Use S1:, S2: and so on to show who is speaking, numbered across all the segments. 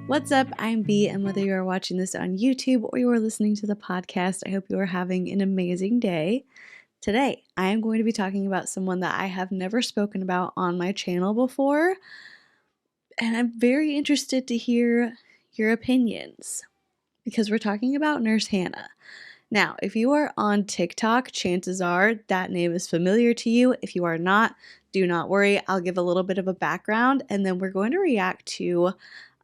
S1: What's up? I'm B, and whether you are watching this on YouTube or you are listening to the podcast, I hope you are having an amazing day. Today, I am going to be talking about someone that I have never spoken about on my channel before, and I'm very interested to hear your opinions because we're talking about Nurse Hannah. Now, if you are on TikTok, chances are that name is familiar to you. If you are not, do not worry. I'll give a little bit of a background, and then we're going to react to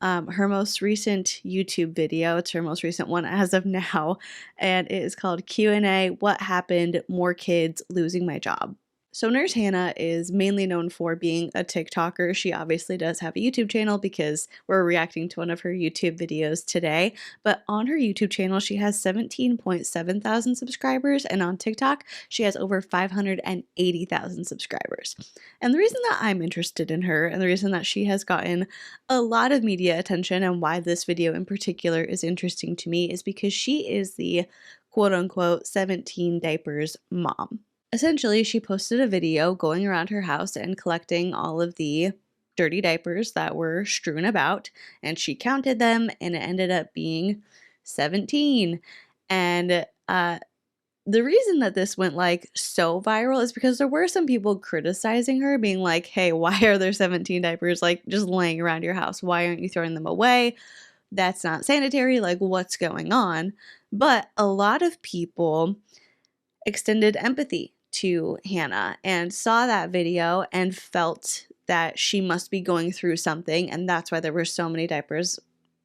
S1: her most recent YouTube video. It's her most recent one as of now, and it is called Q&A, What Happened? More Kids Losing My Job. So Nurse Hannah is mainly known for being a TikToker. She obviously does have a YouTube channel because we're reacting to one of her YouTube videos today. But on her YouTube channel, she has 17.7 thousand subscribers, and on TikTok, she has over 580,000 subscribers. And the reason that I'm interested in her, and the reason that she has gotten a lot of media attention, and why this video in particular is interesting to me, is because she is the quote-unquote 17 diapers mom. Essentially, she posted a video going around her house and collecting all of the dirty diapers that were strewn about, and she counted them, and it ended up being 17. And the reason that this went like so viral is because there were some people criticizing her, being like, hey, why are there 17 diapers like just laying around your house? Why aren't you throwing them away? That's not sanitary. Like, what's going on? But a lot of people extended empathy to Hannah and saw that video and felt that she must be going through something, and that's why there were so many diapers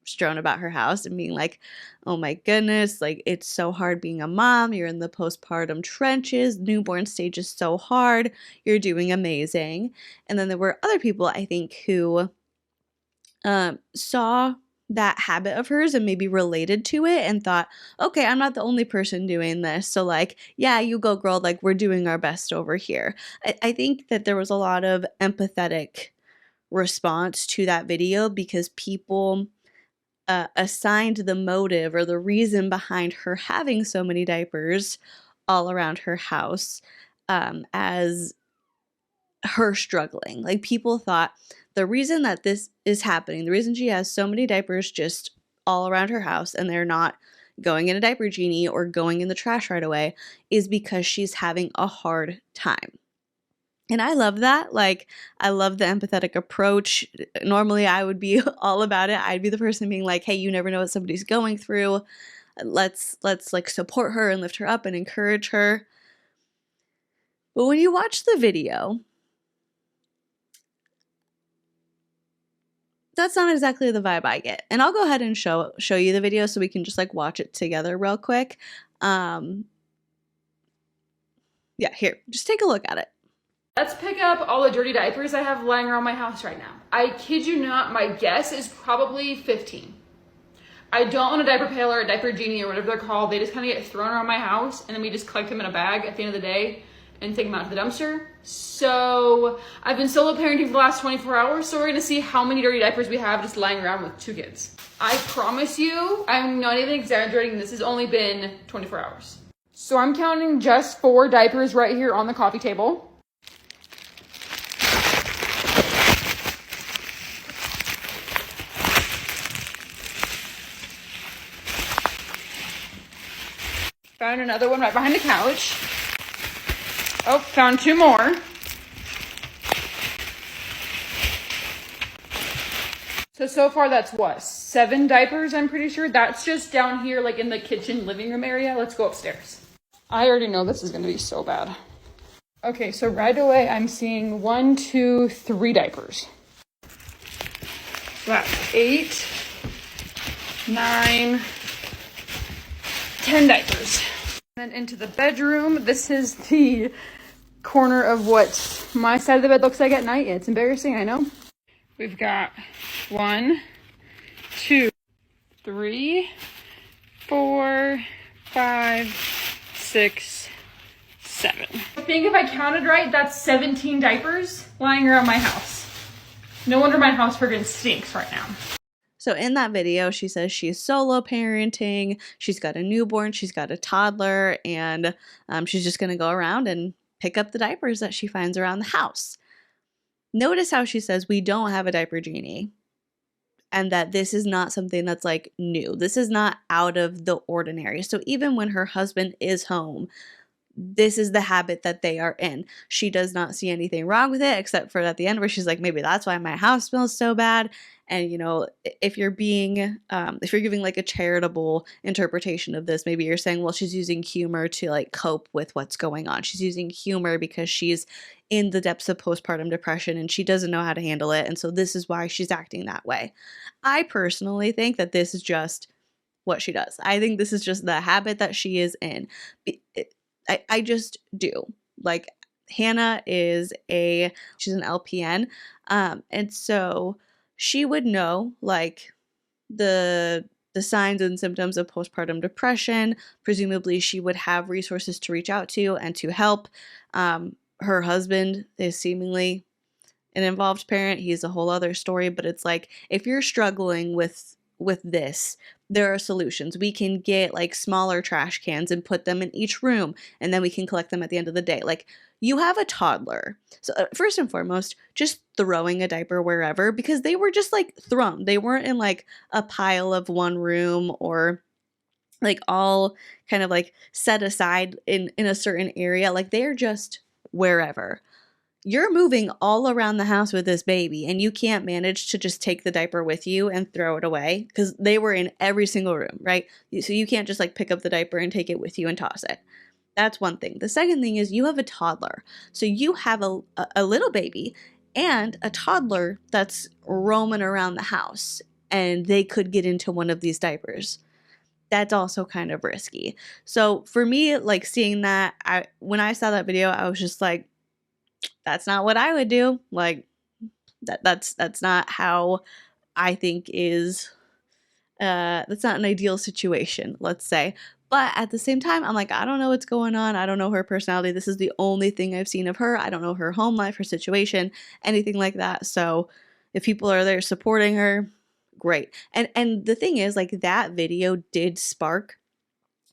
S1: strewn about her house, and being like, oh my goodness, like, it's so hard being a mom, you're in the postpartum trenches, newborn stage is so hard, you're doing amazing. And then there were other people, I think, who saw that habit of hers and maybe related to it and thought, okay, I'm not the only person doing this, so like, yeah, you go girl, like, we're doing our best over here. I think that there was a lot of empathetic response to that video because people assigned the motive or the reason behind her having so many diapers all around her house as her struggling. Like, people thought the reason that this is happening, the reason she has so many diapers just all around her house and they're not going in a diaper genie or going in the trash right away, is because she's having a hard time. And I love that. Like, I love the empathetic approach. Normally I would be all about it. I'd be the person being like, hey, you never know what somebody's going through. Let's like support her and lift her up and encourage her. But when you watch the video, that's not exactly the vibe I get. And I'll go ahead and show you the video so we can just like watch it together real quick. Yeah, here, just take a look at it.
S2: Let's pick up all the dirty diapers I have lying around my house right now. I kid you not, my guess is probably 15. I don't own a diaper pail or a diaper genie or whatever they're called. They just kind of get thrown around my house, and then we just collect them in a bag at the end of the day and take them out to the dumpster. So I've been solo parenting for the last 24 hours, so we're gonna see how many dirty diapers we have just lying around with 2 kids. I promise you, I'm not even exaggerating, this has only been 24 hours. So I'm counting just 4 diapers right here on the coffee table. Found another one right behind the couch. Oh, found 2 more. So far that's what? 7 diapers, I'm pretty sure. That's just down here, like in the kitchen living room area. Let's go upstairs. I already know this is gonna be so bad. Okay, so right away I'm seeing 1, 2, 3 diapers. So that's 8, 9, 10 diapers. Then into the bedroom. This is the corner of what my side of the bed looks like at night. It's embarrassing, I know. We've got 1, 2, 3, 4, 5, 6, 7. I think if I counted right, that's 17 diapers lying around my house. No wonder my house friggin' stinks right now.
S1: So in that video, she says she's solo parenting, she's got a newborn, she's got a toddler, and she's just going to go around and pick up the diapers that she finds around the house. Notice how she says we don't have a diaper genie. and that this is not something that's like new. This is not out of the ordinary. So even when her husband is home, this is the habit that they are in. She does not see anything wrong with it, except for at the end where she's like, maybe that's why my house smells so bad. And, you know, if you're giving like a charitable interpretation of this, maybe you're saying, well, she's using humor to like cope with what's going on. She's using humor because she's in the depths of postpartum depression and she doesn't know how to handle it. And so this is why she's acting that way. I personally think that this is just what she does. I think this is just the habit that she is in. I just do. Like, Hannah she's an LPN. And so she would know like the signs and symptoms of postpartum depression. Presumably she would have resources to reach out to and to help. Her husband is seemingly an involved parent. He's a whole other story, but it's like, if you're struggling with this, there are solutions. We can get like smaller trash cans and put them in each room, and then we can collect them at the end of the day. Like, you have a toddler. So first and foremost, just throwing a diaper wherever, because they were just like thrown. They weren't in like a pile of one room or like all kind of like set aside in a certain area. Like, they're just wherever. You're moving all around the house with this baby, and you can't manage to just take the diaper with you and throw it away, because they were in every single room, right? So you can't just like pick up the diaper and take it with you and toss it. That's one thing. The second thing is you have a toddler. So you have a little baby and a toddler that's roaming around the house, and they could get into one of these diapers. That's also kind of risky. So for me, like, seeing that, when I saw that video, I was just like, that's not what I would do. Like, that's not how I think is that's not an ideal situation, let's say. But at the same time, I'm like, I don't know what's going on. I don't know her personality. This is the only thing I've seen of her. I don't know her home life, her situation, anything like that. So if people are there supporting her, great. And the thing is, like, that video did spark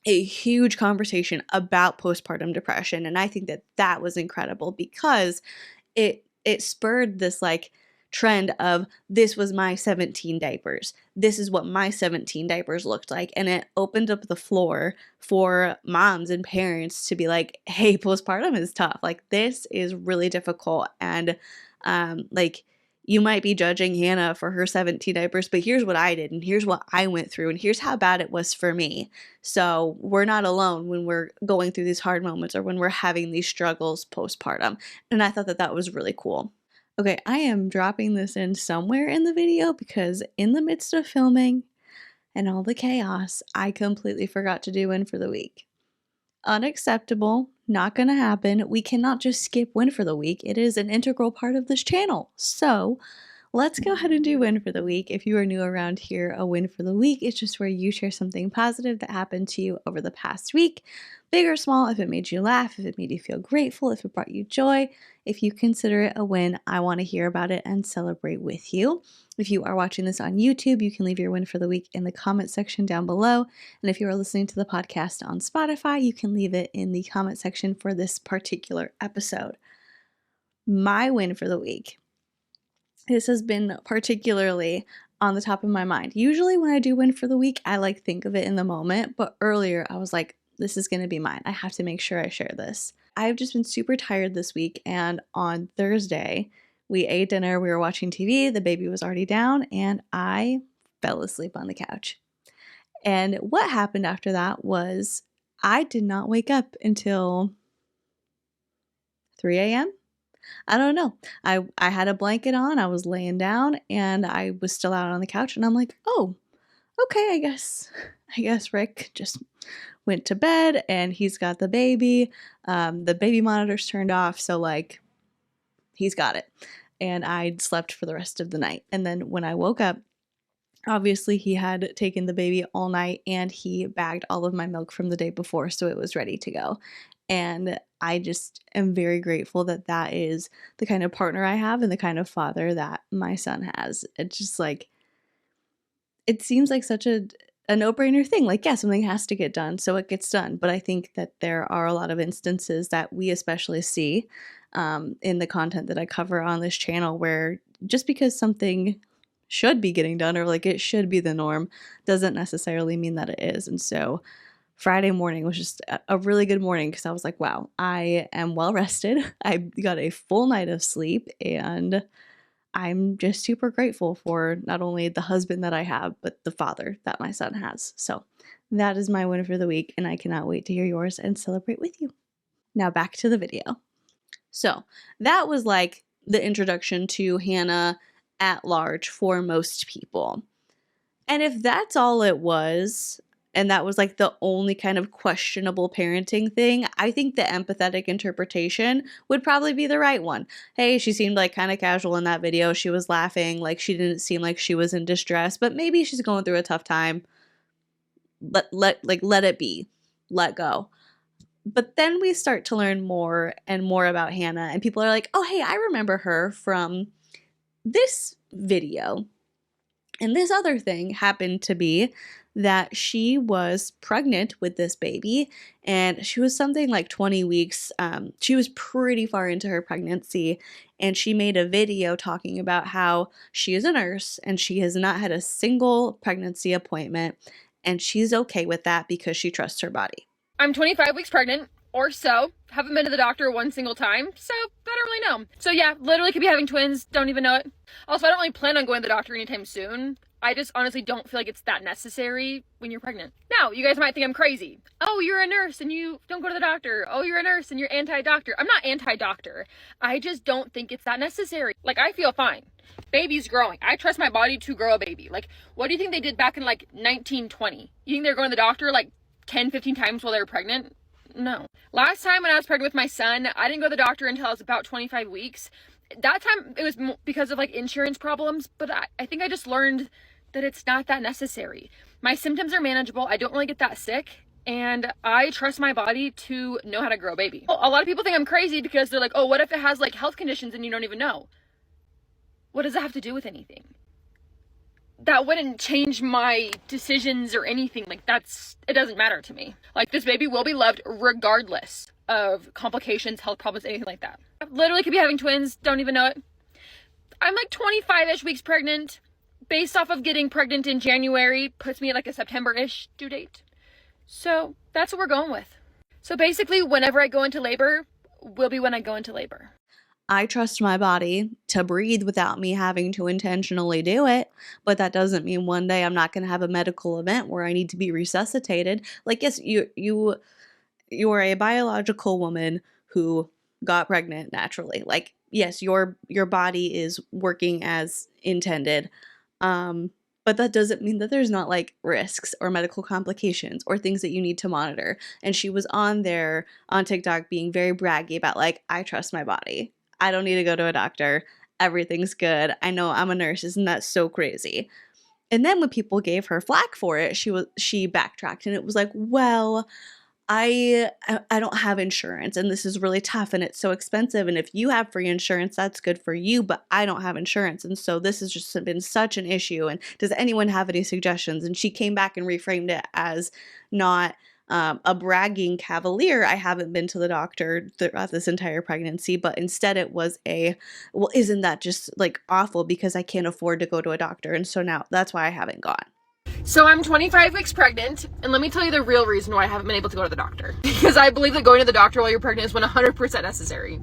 S1: a huge conversation about postpartum depression, and I think that that was incredible, because it spurred this like trend of, this was my 17 diapers. This is what my 17 diapers looked like, and it opened up the floor for moms and parents to be like, hey, postpartum is tough. Like, this is really difficult, and like, you might be judging Hannah for her 17 diapers, but here's what I did, and here's what I went through, and here's how bad it was for me. So we're not alone when we're going through these hard moments or when we're having these struggles postpartum. And I thought that that was really cool. Okay, I am dropping this in somewhere in the video because in the midst of filming and all the chaos, I completely forgot to do win for the week. Unacceptable, not gonna happen. We cannot just skip win for the week. It is an integral part of this channel. So let's go ahead and do win for the week. If you are new around here, a win for the week is just where you share something positive that happened to you over the past week. Big or small, if it made you laugh, if it made you feel grateful, if it brought you joy. If you consider it a win, I want to hear about it and celebrate with you. If you are watching this on YouTube, you can leave your win for the week in the comment section down below. And if you are listening to the podcast on Spotify, you can leave it in the comment section for this particular episode. My win for the week. This has been particularly on the top of my mind. Usually when I do win for the week, I like think of it in the moment, but earlier I was like, this is going to be mine. I have to make sure I share this. I've just been super tired this week, and on Thursday, we ate dinner, we were watching TV, the baby was already down, and I fell asleep on the couch. And what happened after that was I did not wake up until 3 a.m. I don't know. I had a blanket on, I was laying down, and I was still out on the couch, and I'm like, oh, okay, I guess Rick just went to bed and he's got the baby. The baby monitor's turned off, so like, he's got it. And I slept for the rest of the night. And then when I woke up, obviously he had taken the baby all night and he bagged all of my milk from the day before, so it was ready to go. And I just am very grateful that that is the kind of partner I have and the kind of father that my son has. It's just like, it seems like such a no-brainer thing. Like, yeah, something has to get done, so it gets done. But I think that there are a lot of instances that we especially see in the content that I cover on this channel where just because something should be getting done, or like it should be the norm, doesn't necessarily mean that it is. And so Friday morning was just a really good morning because I was like, wow, I am well rested. I got a full night of sleep, and I'm just super grateful for not only the husband that I have, but the father that my son has. So that is my win for the week, and I cannot wait to hear yours and celebrate with you. Now back to the video. So that was like the introduction to Hannah at large for most people. And if that's all it was, and that was like the only kind of questionable parenting thing, I think the empathetic interpretation would probably be the right one. Hey, she seemed like kind of casual in that video. She was laughing, like she didn't seem like she was in distress, but maybe she's going through a tough time. Let it be. Let go. But then we start to learn more and more about Hannah, and people are like, oh, hey, I remember her from this video. And this other thing happened to be that she was pregnant with this baby, and she was something like 20 weeks. She was pretty far into her pregnancy, and she made a video talking about how she is a nurse and she has not had a single pregnancy appointment, and she's okay with that because she trusts her body.
S2: I'm 25 weeks pregnant or so. Haven't been to the doctor one single time, so I don't really know. So yeah, literally could be having twins, don't even know it. Also, I don't really plan on going to the doctor anytime soon. I just honestly don't feel like it's that necessary when you're pregnant. Now, you guys might think I'm crazy. Oh, you're a nurse and you don't go to the doctor. Oh, you're a nurse and you're anti-doctor. I'm not anti-doctor. I just don't think it's that necessary. Like, I feel fine. Baby's growing. I trust my body to grow a baby. Like, what do you think they did back in like 1920? You think they're going to the doctor like 10, 15 times while they were pregnant? No. Last time when I was pregnant with my son, I didn't go to the doctor until I was about 25 weeks. That time it was because of like insurance problems, but I think I just learned that it's not that necessary. My symptoms are manageable. I don't really get that sick, and I trust my body to know how to grow a baby. A lot of people think I'm crazy because they're like, oh, what if it has like health conditions and you don't even know? What does that have to do with anything? That wouldn't change my decisions or anything. Like, it doesn't matter to me. Like, this baby will be loved regardless of complications, health problems, anything like that. I literally could be having twins, don't even know it. I'm like 25-ish weeks pregnant. Based off of getting pregnant in January, puts me at like a September-ish due date. So that's what we're going with. So basically, whenever I go into labor, will be when I go into labor.
S1: I trust my body to breathe without me having to intentionally do it, but that doesn't mean one day I'm not going to have a medical event where I need to be resuscitated. Like, yes, you are a biological woman who got pregnant naturally. Like, yes, your body is working as intended. But that doesn't mean that there's not like risks or medical complications or things that you need to monitor. And she was on TikTok being very braggy about like, I trust my body. I don't need to go to a doctor. Everything's good. I know I'm a nurse. Isn't that so crazy? And then when people gave her flack for it, she backtracked, and it was like, well, I don't have insurance, and this is really tough, and it's so expensive, and if you have free insurance, that's good for you, but I don't have insurance, and so this has just been such an issue, and does anyone have any suggestions? And she came back and reframed it as not a bragging cavalier, I haven't been to the doctor throughout this entire pregnancy, but instead it was well, isn't that just like awful because I can't afford to go to a doctor, and so now that's why I haven't gone.
S2: So I'm 25 weeks pregnant, and let me tell you the real reason why I haven't been able to go to the doctor. Because I believe that going to the doctor while you're pregnant is 100% necessary.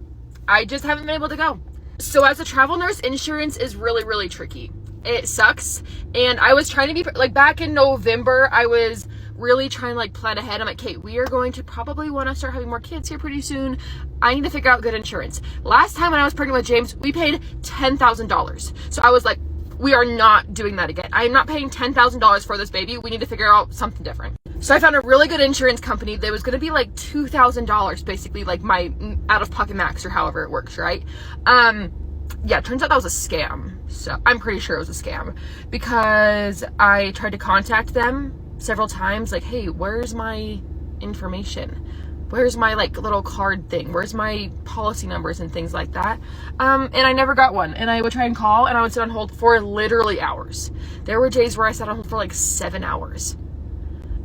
S2: I just haven't been able to go. So as a travel nurse, insurance is really, really tricky. It sucks. And I was trying to be, like back in November, I was really trying to like plan ahead. I'm like, Kate, we are going to probably want to start having more kids here pretty soon. I need to figure out good insurance. Last time when I was pregnant with James, we paid $10,000. So I was like, we are not doing that again. I am not paying $10,000 for this baby. We need to figure out something different. So I found a really good insurance company that was going to be like $2,000, basically like my out-of-pocket max or however it works, right? Yeah, it turns out that was a scam. So I'm pretty sure it was a scam because I tried to contact them several times like, hey, where's my information? Where's my like little card thing? Where's my policy numbers and things like that? And I never got one. And I would try and call, and I would sit on hold for literally hours. There were days where I sat on hold for like 7 hours.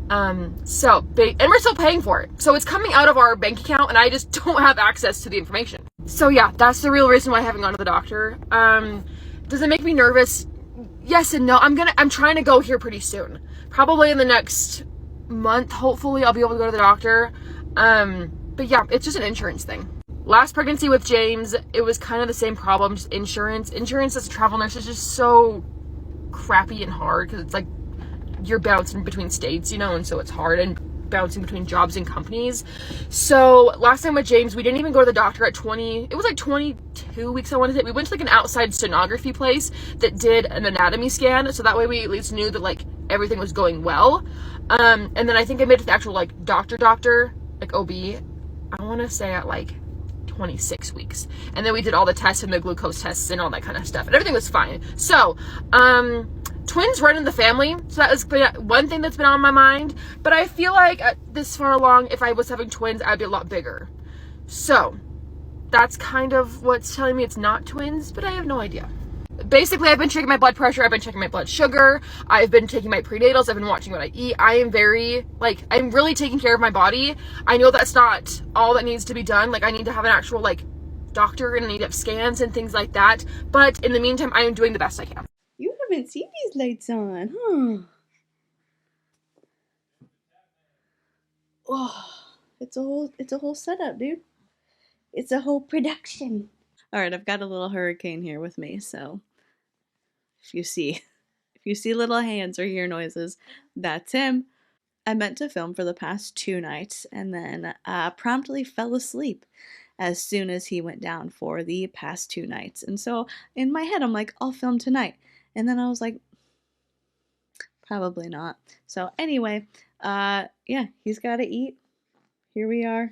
S2: And we're still paying for it. So it's coming out of our bank account, and I just don't have access to the information. So yeah, that's the real reason why I haven't gone to the doctor. Does it make me nervous? yes and no. I'm trying to go here pretty soon. Probably in the next month, hopefully, I'll be able to go to the doctor. But yeah, it's just an insurance thing. Last pregnancy with James, it was kind of the same problem, just insurance. Insurance as a travel nurse is just so crappy and hard because it's like you're bouncing between states, and so it's hard, and bouncing between jobs and companies. So last time with James, we didn't even go to the doctor at 22 weeks, I want to say. We went to like an outside sonography place that did an anatomy scan, so that way we at least knew that like everything was going well. And then I think I made it to the actual like doctor, like OB, I want to say at like 26 weeks. And then we did all the tests and the glucose tests and all that kind of stuff, and everything was fine. So twins run in the family, so that was one thing that's been on my mind. But I feel like this far along, if I was having twins, I'd be a lot bigger. So that's kind of what's telling me it's not twins, but I have no idea. Basically, I've been checking my blood pressure, I've been checking my blood sugar, I've been taking my prenatals, I've been watching what I eat. I'm really taking care of my body. I know that's not all that needs to be done. Like, I need to have an actual like doctor, and I need to have scans and things like that. But in the meantime, I am doing the best I can.
S1: You haven't seen these lights on, huh? Oh, it's a whole setup, dude. It's a whole production. All right, I've got a little hurricane here with me, so if you see little hands or hear noises, that's him. I meant to film for the past 2 nights and then promptly fell asleep as soon as he went down for the past 2 nights. And so in my head, I'm like, I'll film tonight. And then I was like, probably not. So anyway, yeah, he's got to eat. Here we are.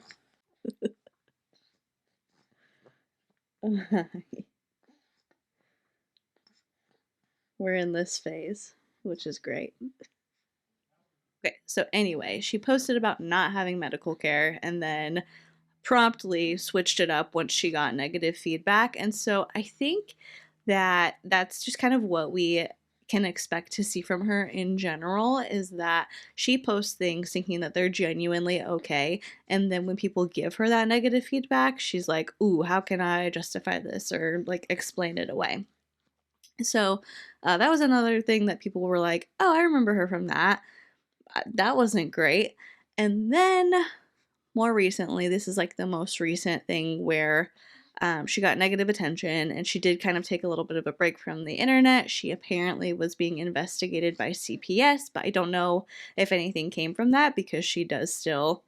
S1: We're in this phase, which is great. Okay, so anyway, she posted about not having medical care and then promptly switched it up once she got negative feedback. And so I think that that's just kind of what we can expect to see from her in general, is that she posts things thinking that they're genuinely okay, and then when people give her that negative feedback, she's like, ooh, how can I justify this or like explain it away? So that was another thing that people were like, oh, I remember her from that. That wasn't great. And then more recently, this is like the most recent thing where she got negative attention, and she did kind of take a little bit of a break from the internet. She apparently was being investigated by CPS, but I don't know if anything came from that because she does still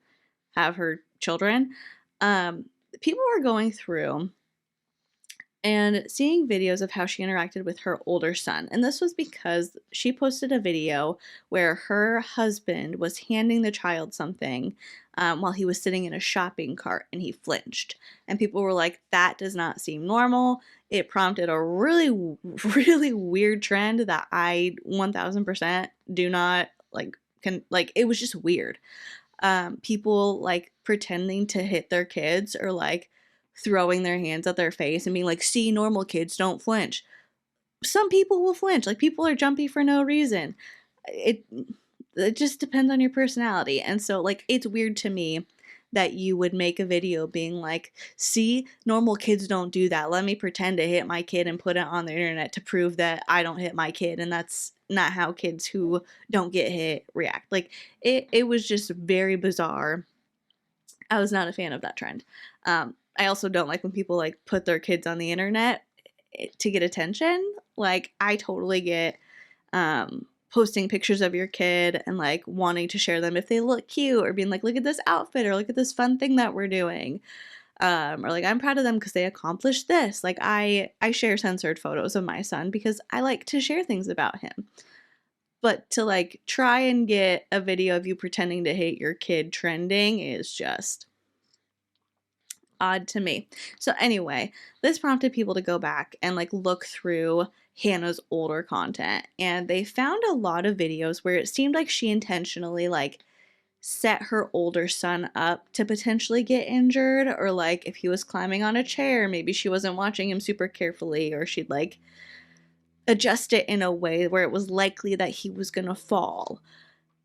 S1: have her children. People were going through and seeing videos of how she interacted with her older son. And this was because she posted a video where her husband was handing the child something while he was sitting in a shopping cart, and he flinched. And people were like, that does not seem normal. It prompted a really, really weird trend that I 1000% do not it was just weird. People like pretending to hit their kids, or like throwing their hands at their face and being like, see, normal kids don't flinch. Some people will flinch. Like, people are jumpy for no reason. It just depends on your personality. And so like, it's weird to me that you would make a video being like, see, normal kids don't do that. Let me pretend to hit my kid and put it on the internet to prove that I don't hit my kid. And that's not how kids who don't get hit react. Like, it was just very bizarre. I was not a fan of that trend. I also don't like when people like put their kids on the internet to get attention. Like, I totally get posting pictures of your kid and like wanting to share them if they look cute, or being like, look at this outfit, or look at this fun thing that we're doing. Or like, I'm proud of them because they accomplished this. Like, I share censored photos of my son because I like to share things about him. But to like try and get a video of you pretending to hate your kid trending is just odd to me. So anyway, this prompted people to go back and like look through Hannah's older content, and they found a lot of videos where it seemed like she intentionally like set her older son up to potentially get injured, or like if he was climbing on a chair, maybe she wasn't watching him super carefully, or she'd like adjust it in a way where it was likely that he was gonna fall,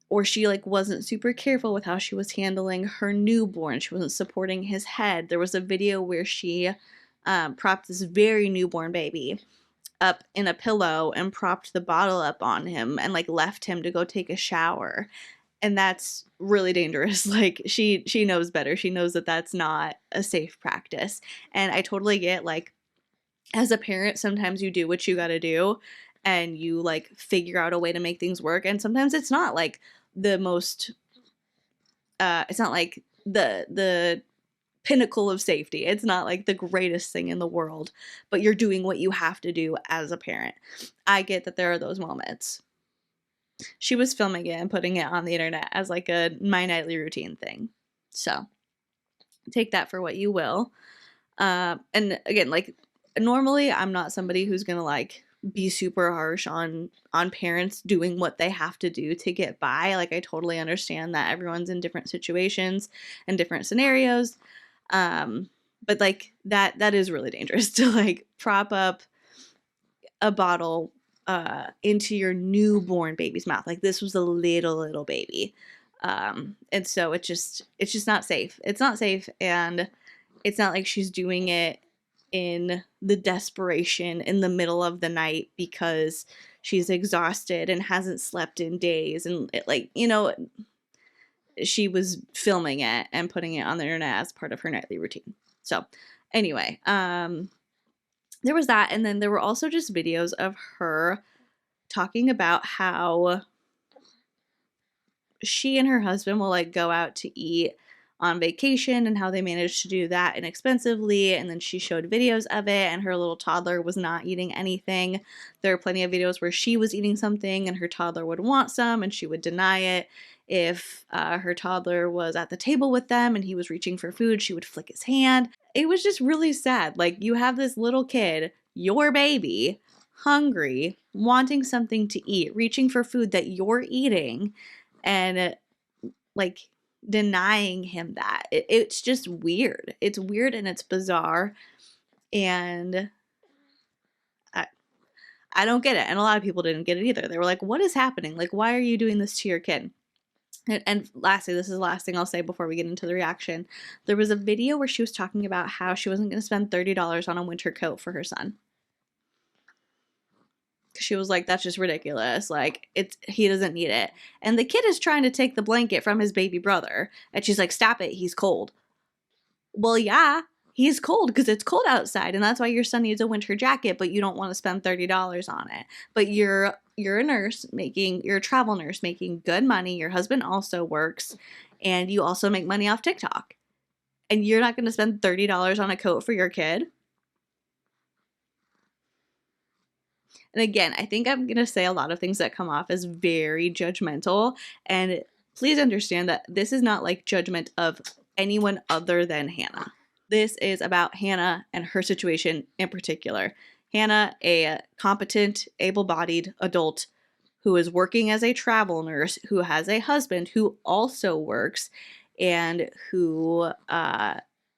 S1: or she like wasn't super careful with how she was handling her newborn. She wasn't supporting his head. There was a video where she propped this very newborn baby up in a pillow and propped the bottle up on him and like left him to go take a shower. And that's really dangerous. Like she knows better. She knows that that's not a safe practice. And I totally get, like, as a parent, sometimes you do what you got to do and you like figure out a way to make things work. And sometimes it's not like the most it's not like the pinnacle of safety. It's not like the greatest thing in the world, but you're doing what you have to do as a parent. I get that there are those moments. She was filming it and putting it on the internet as like a my nightly routine thing. So take that for what you will. And again, like, normally I'm not somebody who's gonna like be super harsh on parents doing what they have to do to get by. Like, I totally understand that everyone's in different situations and different scenarios. But like that is really dangerous to like prop up a bottle into your newborn baby's mouth. Like, this was a little baby. And so it's just not safe. It's not safe, and it's not like she's doing it in the desperation in the middle of the night because she's exhausted and hasn't slept in days. And it, like, you know, she was filming it and putting it on the internet as part of her nightly routine. So anyway, there was that. And then there were also just videos of her talking about how she and her husband will like go out to eat on vacation and how they managed to do that inexpensively. And then she showed videos of it, and her little toddler was not eating anything. There are plenty of videos where she was eating something and her toddler would want some and she would deny it. If her toddler was at the table with them and he was reaching for food, she would flick his hand. It was just really sad. Like, you have this little kid, your baby, hungry, wanting something to eat, reaching for food that you're eating, and like denying him that. It's just weird. It's weird and it's bizarre. And I don't get it. And a lot of people didn't get it either. They were like, what is happening? Like, why are you doing this to your kid? And lastly, this is the last thing I'll say before we get into the reaction. There was a video where she was talking about how she wasn't going to spend $30 on a winter coat for her son. She was like, that's just ridiculous. Like, he doesn't need it. And the kid is trying to take the blanket from his baby brother. And she's like, stop it. He's cold. Well, yeah, he's cold because it's cold outside. And that's why your son needs a winter jacket, but you don't want to spend $30 on it. But you're a nurse you're a travel nurse making good money. Your husband also works, and you also make money off TikTok. And you're not going to spend $30 on a coat for your kid? And again, I think I'm going to say a lot of things that come off as very judgmental. And please understand that this is not like judgment of anyone other than Hannah. This is about Hannah and her situation in particular. Hannah, a competent, able-bodied adult who is working as a travel nurse, who has a husband who also works, and who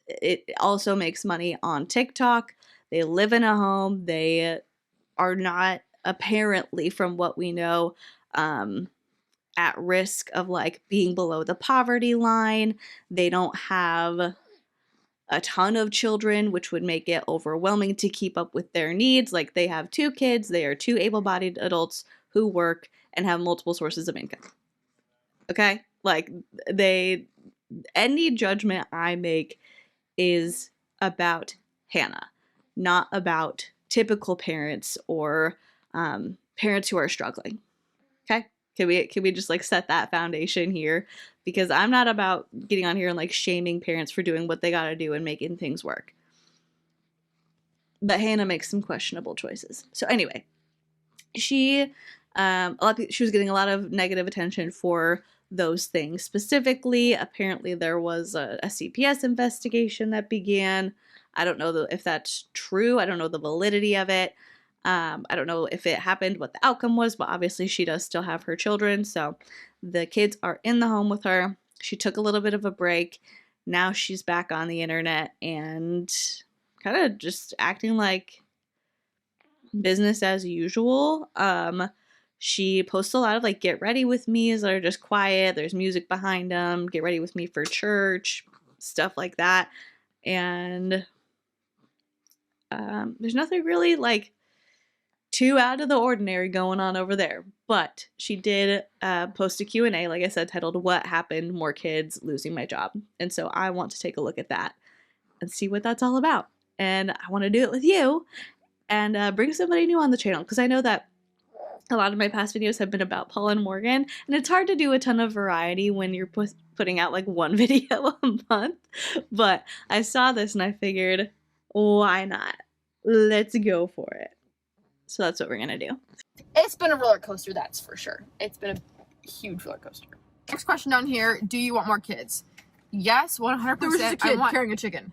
S1: it also makes money on TikTok. They live in a home. They are not, apparently, from what we know, at risk of like being below the poverty line. They don't have a ton of children, which would make it overwhelming to keep up with their needs. Like, they have 2 kids. They are 2 able-bodied adults who work and have multiple sources of income. Okay? Like, any judgment I make is about Hannah, not about typical parents or parents who are struggling. Okay? Can we just like set that foundation here? Because I'm not about getting on here and like shaming parents for doing what they got to do and making things work. But Hannah makes some questionable choices. So anyway, she was getting a lot of negative attention for those things. Specifically, apparently there was a CPS investigation that began. I don't know if that's true. I don't know the validity of it. I don't know if it happened, what the outcome was, but obviously she does still have her children. So the kids are in the home with her. She took a little bit of a break. Now she's back on the internet and kind of just acting like business as usual. She posts a lot of like get ready with me's that are just quiet. There's music behind them. Get ready with me for church, stuff like that. And there's nothing really like too out of the ordinary going on over there. But she did post a Q&A, like I said, titled "What Happened? More Kids Losing My Job." And so I want to take a look at that and see what that's all about. And I want to do it with you and bring somebody new on the channel, because I know that a lot of my past videos have been about Paul and Morgan, and it's hard to do a ton of variety when you're putting out like one video a month. But I saw this and I figured, why not? Let's go for it. So that's what we're gonna do.
S3: It's been a roller coaster, that's for sure. It's been a huge roller coaster. Next question down here, do you want more kids? Yes, 100%.
S4: There was just a kid carrying a chicken.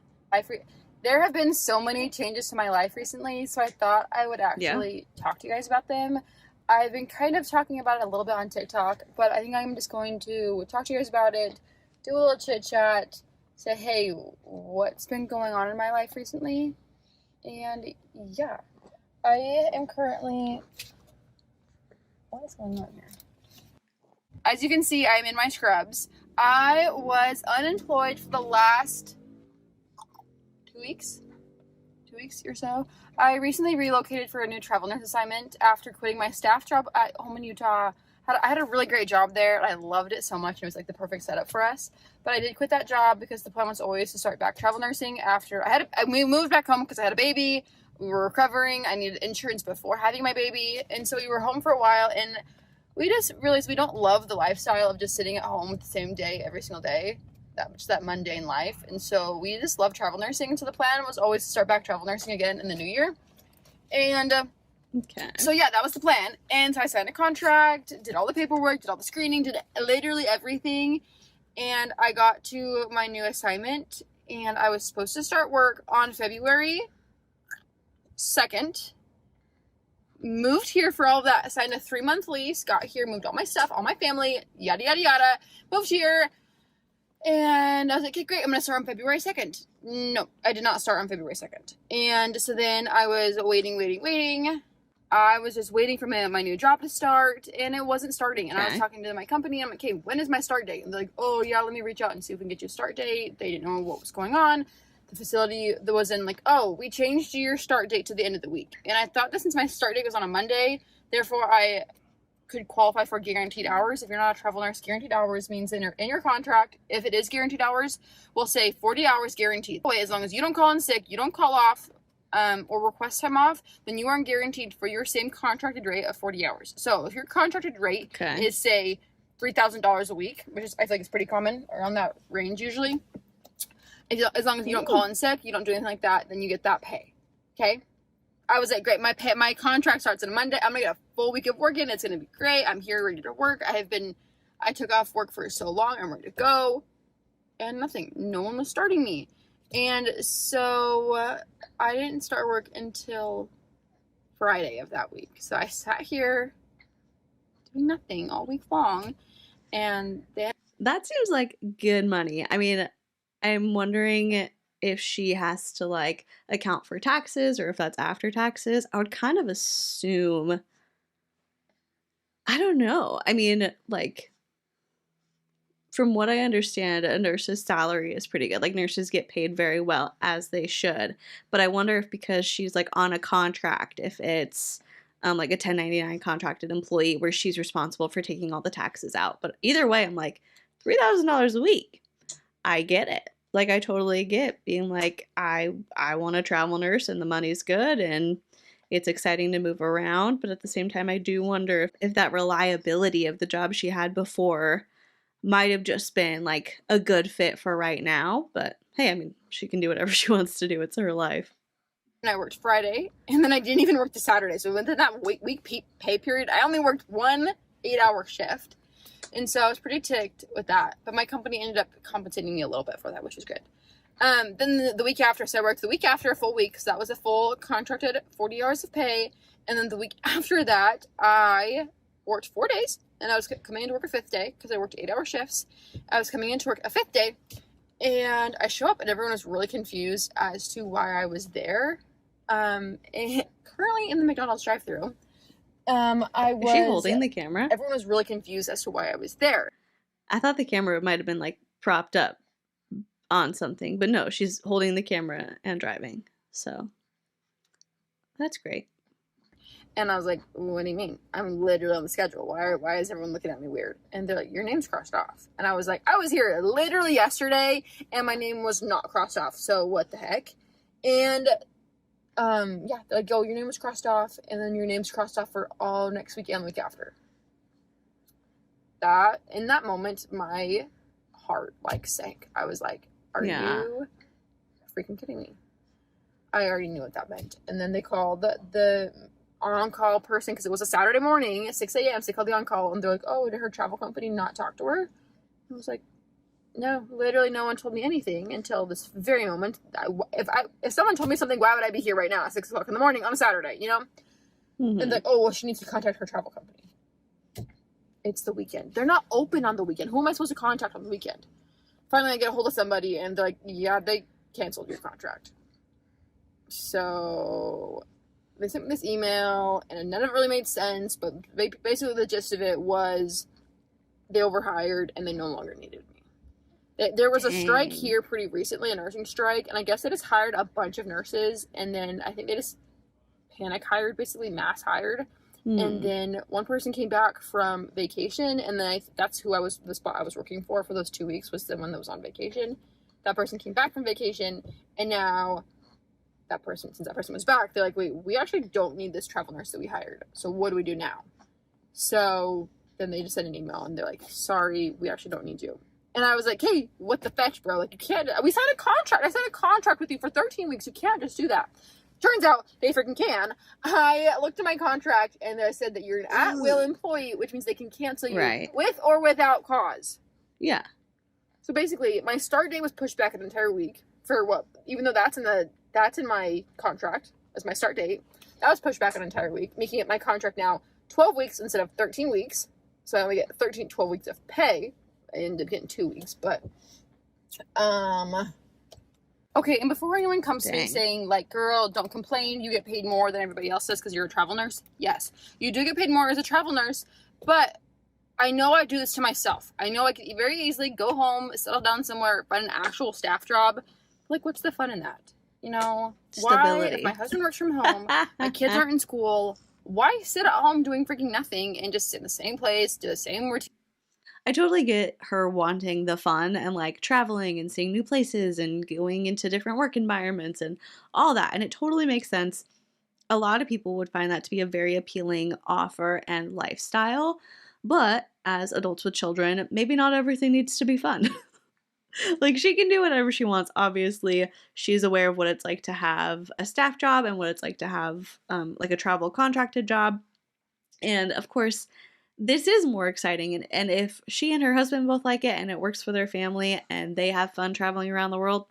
S3: There have been so many changes to my life recently, so I thought I would actually talk to you guys about them. I've been kind of talking about it a little bit on TikTok, but I think I'm just going to talk to you guys about it, do a little chit chat, say, hey, what's been going on in my life recently? And yeah, I am currently, what is going on here? As you can see, I'm in my scrubs. I was unemployed for the last 2 weeks or so. I recently relocated for a new travel nurse assignment after quitting my staff job at home in Utah. I had a really great job there, and I loved it so much. It was like the perfect setup for us. But I did quit that job because the plan was always to start back travel nursing after we moved back home because I had a baby. We were recovering. I needed insurance before having my baby, and so we were home for a while, and we just realized we don't love the lifestyle of just sitting at home with the same day every single day. That mundane life. And so we just love travel nursing. And so the plan was always to start back travel nursing again in the new year. And so yeah, that was the plan. And so I signed a contract, did all the paperwork, did all the screening, did literally everything. And I got to my new assignment, and I was supposed to start work on February 2nd. Moved here for all of that, signed a 3-month lease, got here, moved all my stuff, all my family, yada, yada, yada, moved here. And I was like, okay, great, I'm going to start on February 2nd. No, I did not start on February 2nd. And so then I was waiting. I was just waiting for my new job to start, and it wasn't starting. And I was talking to my company, and I'm like, okay, when is my start date? And they're like, oh, yeah, let me reach out and see if we can get you a start date. They didn't know what was going on. The facility that was in like, oh, we changed your start date to the end of the week. And I thought that since my start date was on a Monday, therefore I could qualify for guaranteed hours. If you're not a travel nurse, guaranteed hours means in your contract, if it is guaranteed hours, we'll say 40 hours guaranteed. As long as you don't call in sick, you don't call off or request time off, then you aren't guaranteed for your same contracted rate of 40 hours. So if your contracted rate is, say, $3,000 a week, which is, I feel like it's pretty common, around that range usually, as long as you don't call in sick, you don't do anything like that, then you get that pay. Okay? I was like, great, my contract starts on a Monday. I'm going to get a full week of work in. It's going to be great. I'm here ready to work. I took off work for so long. I'm ready to go. And nothing. No one was starting me. And so I didn't start work until Friday of that week. So I sat here doing nothing all week long. And then
S1: that seems like good money. I mean, I'm wondering if she has to like account for taxes or if that's after taxes. I would kind of assume, I don't know. I mean, like, from what I understand, a nurse's salary is pretty good. Like, nurses get paid very well, as they should. But I wonder if because she's like on a contract, if it's like a 1099 contracted employee where she's responsible for taking all the taxes out. But either way, I'm like, $3,000 a week. I get it. Like, I totally get being like, I want to travel nurse and the money's good and it's exciting to move around. But at the same time, I do wonder if that reliability of the job she had before might have just been like a good fit for right now. But hey, I mean, she can do whatever she wants to do. It's her life.
S3: I worked Friday, and then I didn't even work the Saturday. So within that week pay period, I only worked one 8-hour shift. And so I was pretty ticked with that. But my company ended up compensating me a little bit for that, which was good. Then the week after, so I worked the week after a full week. So that was a full contracted 40 hours of pay. And then the week after that, I worked 4 days. And I was coming into work a 5th day because I worked 8-hour shifts. I was coming into work a 5th day. And I show up and everyone was really confused as to why I was there. And currently in the McDonald's drive-thru.
S1: Is she holding the camera?
S3: Everyone was really confused as to why I was there.
S1: I thought the camera might have been like propped up on something, but no, she's holding the camera and driving. So that's great.
S3: And I was like, what do you mean? I'm literally on the schedule. Why is everyone looking at me weird? And they're like, your name's crossed off. And I was like, I was here literally yesterday and my name was not crossed off. So what the heck? And yeah, they're like, oh, your name was crossed off, and then your name's crossed off for all next week and the week after. That, in that moment, my heart like sank. I was like, are you freaking kidding me? I already knew what that meant. And then they called the on-call person, because it was a Saturday morning at 6 a.m. So they called the on-call, and they're like, oh, did her travel company not talk to her? I was like, no, literally no one told me anything until this very moment. If someone told me something, why would I be here right now at 6 o'clock in the morning on a Saturday, you know? Mm-hmm. And like, oh, well, she needs to contact her travel company. It's the weekend. They're not open on the weekend. Who am I supposed to contact on the weekend? Finally, I get a hold of somebody, and they're like, yeah, they canceled your contract. So they sent me this email, and none of it really made sense, but basically the gist of it was they overhired, and they no longer needed me. There was a strike here pretty recently, a nursing strike, and I guess they just hired a bunch of nurses, and then I think they just panic hired, basically mass hired, and then one person came back from vacation, and then that's who the spot I was working for those 2 weeks was the one that was on vacation. That person came back from vacation, and now since that person was back, they're like, wait, we actually don't need this travel nurse that we hired, so what do we do now? So then they just sent an email, and they're like, sorry, we actually don't need you. And I was like, hey, what the fetch, bro? Like, you can't, we signed a contract. I signed a contract with you for 13 weeks. You can't just do that. Turns out they freaking can. I looked at my contract and they said that you're an at-will employee, which means they can cancel you with or without cause.
S1: Yeah.
S3: So basically, my start date was pushed back an entire week for what? Even though that's in my contract as my start date, that was pushed back an entire week, making it my contract now 12 weeks instead of 13 weeks. So I only get 12 weeks of pay. I ended up getting 2 weeks, but, okay, and before anyone comes to me saying, like, girl, don't complain, you get paid more than everybody else does because you're a travel nurse, yes, you do get paid more as a travel nurse, but I know I do this to myself. I know I could very easily go home, settle down somewhere, find an actual staff job. Like, what's the fun in that? You know,
S1: stability.
S3: Why, if my husband works from home, my kids aren't in school, why sit at home doing freaking nothing and just sit in the same place, do the same routine?
S1: I totally get her wanting the fun and like traveling and seeing new places and going into different work environments and all that. And it totally makes sense. A lot of people would find that to be a very appealing offer and lifestyle. But as adults with children, maybe not everything needs to be fun. Like, she can do whatever she wants. Obviously, she's aware of what it's like to have a staff job and what it's like to have like a travel contracted job. And of course, this is more exciting, and if she and her husband both like it and it works for their family and they have fun traveling around the world,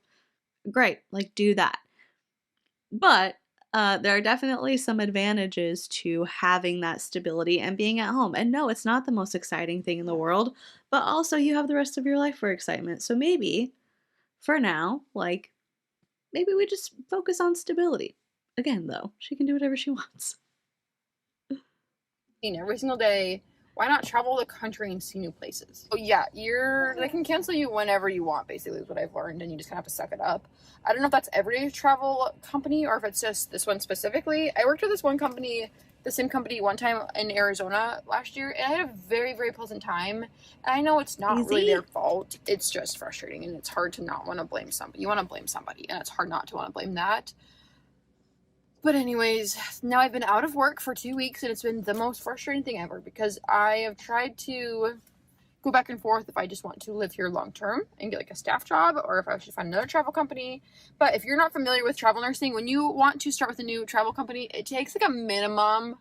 S1: great, like, do that. But there are definitely some advantages to having that stability and being at home. And no, it's not the most exciting thing in the world, but also you have the rest of your life for excitement. So maybe, for now, like, maybe we just focus on stability. Again, though, she can do whatever she wants.
S3: Every single day. Why not travel the country and see new places? Oh yeah, they can cancel you whenever you want, basically, is what I've learned, and you just kind of have to suck it up. I don't know if that's every travel company or if it's just this one specifically. I worked with this one company, the same company, one time in Arizona last year, and I had a very, very pleasant time. And I know it's not really their fault. It's just frustrating, and it's hard to not want to blame somebody. You want to blame somebody, and it's hard not to want to blame that. But anyways, now I've been out of work for 2 weeks, and it's been the most frustrating thing ever because I have tried to go back and forth if I just want to live here long term and get like a staff job or if I should find another travel company. But if you're not familiar with travel nursing, when you want to start with a new travel company, it takes like a minimum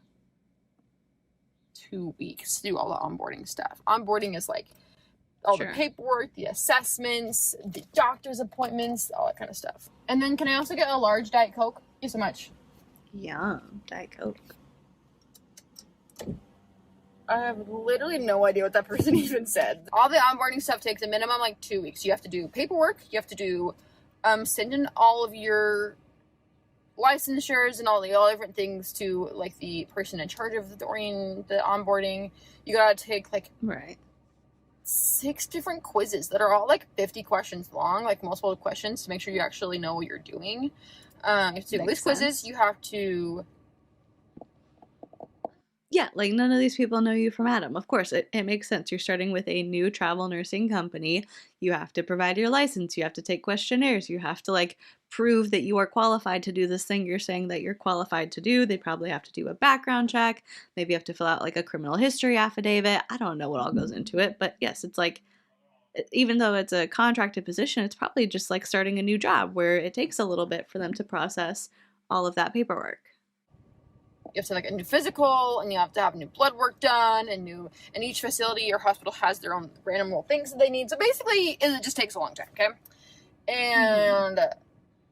S3: 2 weeks to do all the onboarding stuff. Onboarding is like all the paperwork, the assessments, the doctor's appointments, all that kind of stuff. And then can I also get a large Diet Coke? Thank you so much.
S1: Yum, Diet Coke.
S3: I have literally no idea what that person even said. All the onboarding stuff takes a minimum like 2 weeks. You have to do paperwork. You have to do send in all of your licensures and all different things to like the person in charge of the onboarding. You gotta take like 6 different quizzes that are all like 50 questions long, like multiple questions to make sure you actually know what you're doing. You have to do these quizzes. You have to
S1: Yeah, like none of these people know you from Adam. Of course, it makes sense. You're starting with a new travel nursing company. You have to provide your license. You have to take questionnaires. You have to like prove that you are qualified to do this thing you're saying that you're qualified to do. They probably have to do a background check. Maybe you have to fill out like a criminal history affidavit. I don't know what all goes into it, but yes, it's like even though it's a contracted position, it's probably just like starting a new job where it takes a little bit for them to process all of that paperwork.
S3: You have to like a new physical, and you have to have new blood work done, and each facility or hospital has their own random little things that they need. So basically, it just takes a long time, okay? And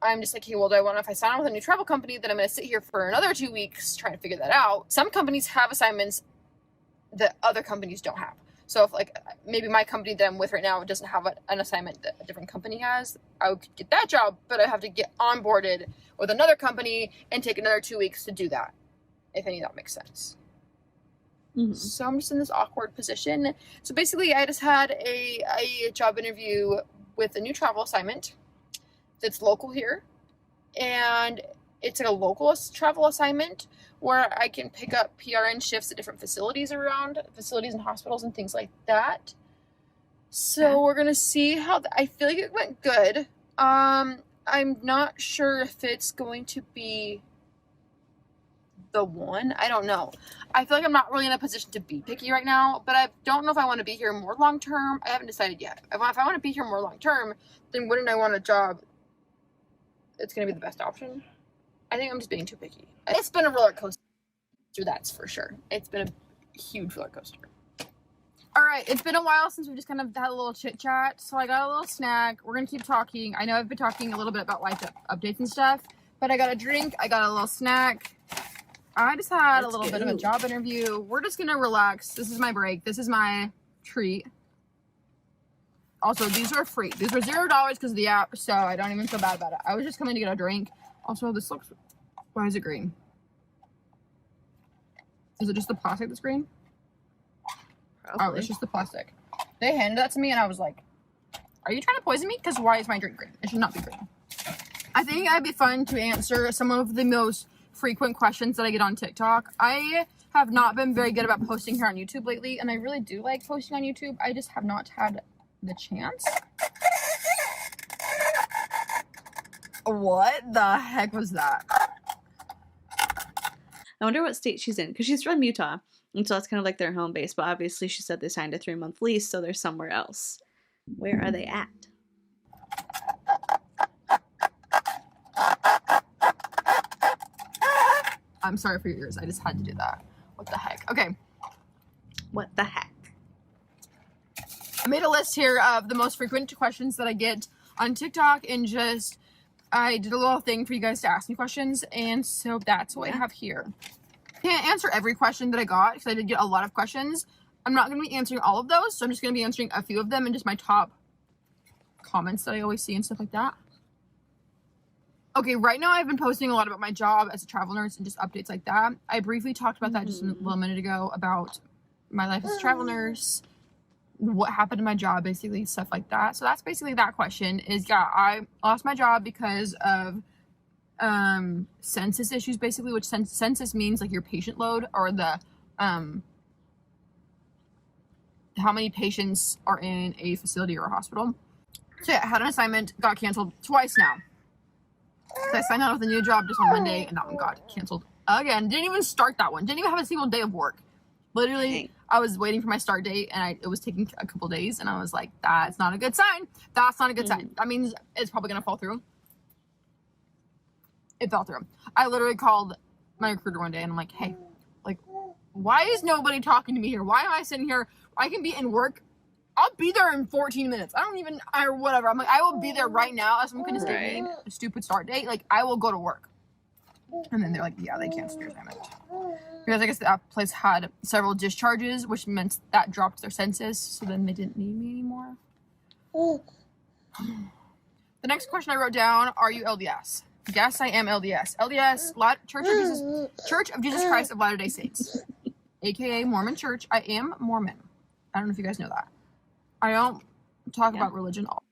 S3: I'm just like, hey, well, if I sign on with a new travel company, then I'm going to sit here for another 2 weeks trying to figure that out. Some companies have assignments that other companies don't have. So if like maybe my company that I'm with right now doesn't have an assignment that a different company has, I would get that job, but I have to get onboarded with another company and take another 2 weeks to do that, if any of that makes sense. So I'm just in this awkward position. So basically, I just had a job interview with a new travel assignment that's local here, and it's like a local travel assignment where I can pick up PRN shifts at different facilities and hospitals and things like that. So we're gonna see how I feel like it went good. I'm not sure if it's going to be the one. I don't know. I feel like I'm not really in a position to be picky right now, but I don't know if I want to be here more long term. I haven't decided yet. If I want to be here more long term, then wouldn't I want a job that's going to be the best option? I think I'm just being too picky. It's been a roller coaster, that's for sure. It's been a huge roller coaster. All right, it's been a while since we just kind of had a little chit chat, so I got a little snack. We're going to keep talking. I know I've been talking a little bit about life updates and stuff, but I got a drink, I got a little snack. I just had a little bit of a job interview. We're just going to relax. This is my break. This is my treat. Also, these are free. These were $0 because of the app, so I don't even feel bad about it. I was just coming to get a drink. Also, this looks... Why is it green? Is it just the plastic that's green? Probably. Oh, it's just the plastic. They handed that to me, and I was like, are you trying to poison me? Because why is my drink green? It should not be green. I think it'd be fun to answer some of the most frequent questions that I get on TikTok. I have not been very good about posting here on YouTube lately, and I really do like posting on YouTube. I just have not had the chance. What the heck was that?
S1: I wonder what state she's in, because she's from Utah, and so that's kind of like their home base, but obviously she said they signed a 3-month lease, so they're somewhere else. Where are they at?
S3: I'm sorry for your ears. I just had to do that. What the heck? Okay.
S1: What the heck?
S3: I made a list here of the most frequent questions that I get on TikTok, and I did a little thing for you guys to ask me questions, and so that's what I have here. I can't answer every question that I got because I did get a lot of questions. I'm not going to be answering all of those, so I'm just going to be answering a few of them and just my top comments that I always see and stuff like that. Okay, right now I've been posting a lot about my job as a travel nurse and just updates like that. I briefly talked about that just a little minute ago about my life as a travel nurse, what happened to my job, basically, stuff like that. So that's basically that question is, yeah, I lost my job because of census issues, basically, which census means like your patient load or the how many patients are in a facility or a hospital. So yeah, I had an assignment, got canceled twice now. So I signed on with a new job just on Monday, and that one got canceled again. Didn't even start that one. Didn't even have a single day of work. Literally, dang. I was waiting for my start date, and it was taking a couple days, and I was like, that's not a good sign. That's not a good sign. That means it's probably going to fall through. It fell through. I literally called my recruiter one day, and I'm like, hey, like, why is nobody talking to me here? Why am I sitting here? I can be in work. I'll be there in 14 minutes. Or whatever. I'm like, I will be there right now. As I'm going to stay a stupid start date. Like, I will go to work. And then they're like, yeah, they canceled your assignment. Because I guess that place had several discharges, which meant that dropped their census. So then they didn't need me anymore. The next question I wrote down, are you LDS? Yes, I am LDS. LDS, Church of Jesus Christ of Latter-day Saints. AKA Mormon Church. I am Mormon. I don't know if you guys know that. I don't talk about religion all.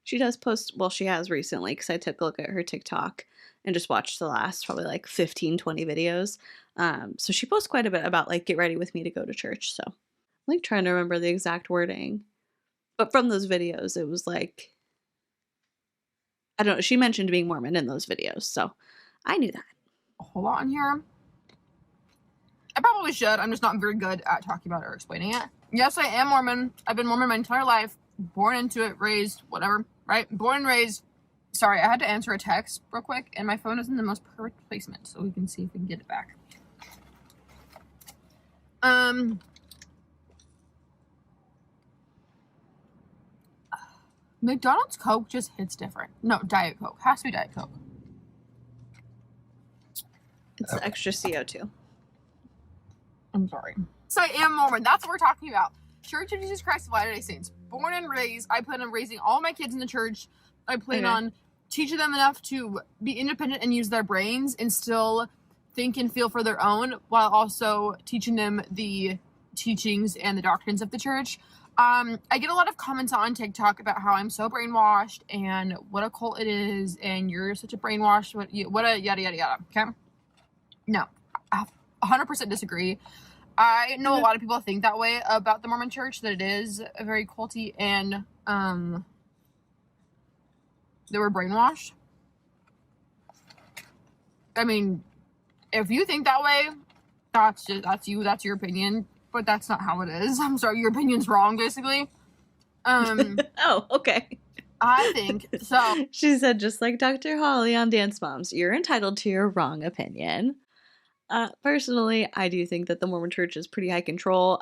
S1: She does post, well, she has recently, because I took a look at her TikTok, and just watched the last probably like 15, 20 videos. So she posts quite a bit about like, get ready with me to go to church. So I'm like trying to remember the exact wording. But from those videos, it was like, I don't know, she mentioned being Mormon in those videos. So I knew that.
S3: A whole lot in here. I probably should. I'm just not very good at talking about it or explaining it. Yes, I am Mormon. I've been Mormon my entire life. Born into it, raised, whatever, right? Born and raised. Sorry, I had to answer a text real quick, and my phone is in the most perfect placement, so we can see if we can get it back. McDonald's Coke just hits different. No, Diet Coke. Has to be Diet Coke.
S1: It's the extra CO2.
S3: I'm sorry. So I am Mormon. That's what we're talking about. Church of Jesus Christ of Latter-day Saints. Born and raised. I plan on raising all my kids in the church. I plan on teaching them enough to be independent and use their brains and still think and feel for their own, while also teaching them the teachings and the doctrines of the church. I get a lot of comments on TikTok about how I'm so brainwashed and what a cult it is and you're such a brainwash, what a yada yada yada. Okay? No, I 100% disagree. I know a lot of people think that way about the Mormon church, that it is a very culty and they were brainwashed. I mean, if you think that way, that's your opinion, but that's not how it is. I'm sorry, your opinion's wrong, basically.
S1: Oh, okay.
S3: I think so.
S1: She said, just like Dr. Holly on Dance Moms, you're entitled to your wrong opinion. Personally, I do think that the Mormon church is pretty high control.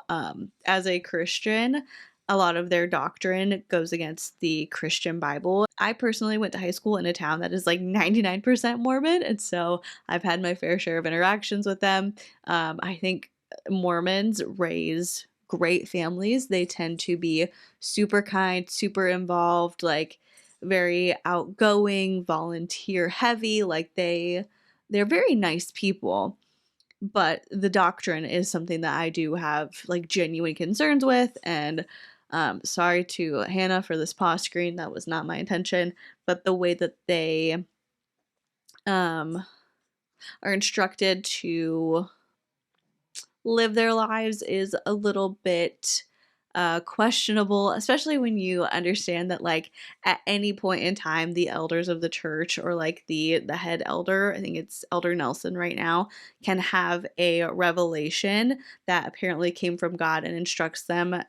S1: As a Christian, a lot of their doctrine goes against the Christian Bible. I personally went to high school in a town that is like 99% Mormon, and so I've had my fair share of interactions with them. I think Mormons raise great families. They tend to be super kind, super involved, like very outgoing, volunteer heavy. Like they're very nice people. But the doctrine is something that I do have like genuine concerns with. And sorry to Hannah for this pause screen. That was not my intention. But the way that they are instructed to live their lives is a little bit questionable, especially when you understand that like at any point in time the elders of the church or like the head elder, I think it's Elder Nelson right now, can have a revelation that apparently came from God and instructs them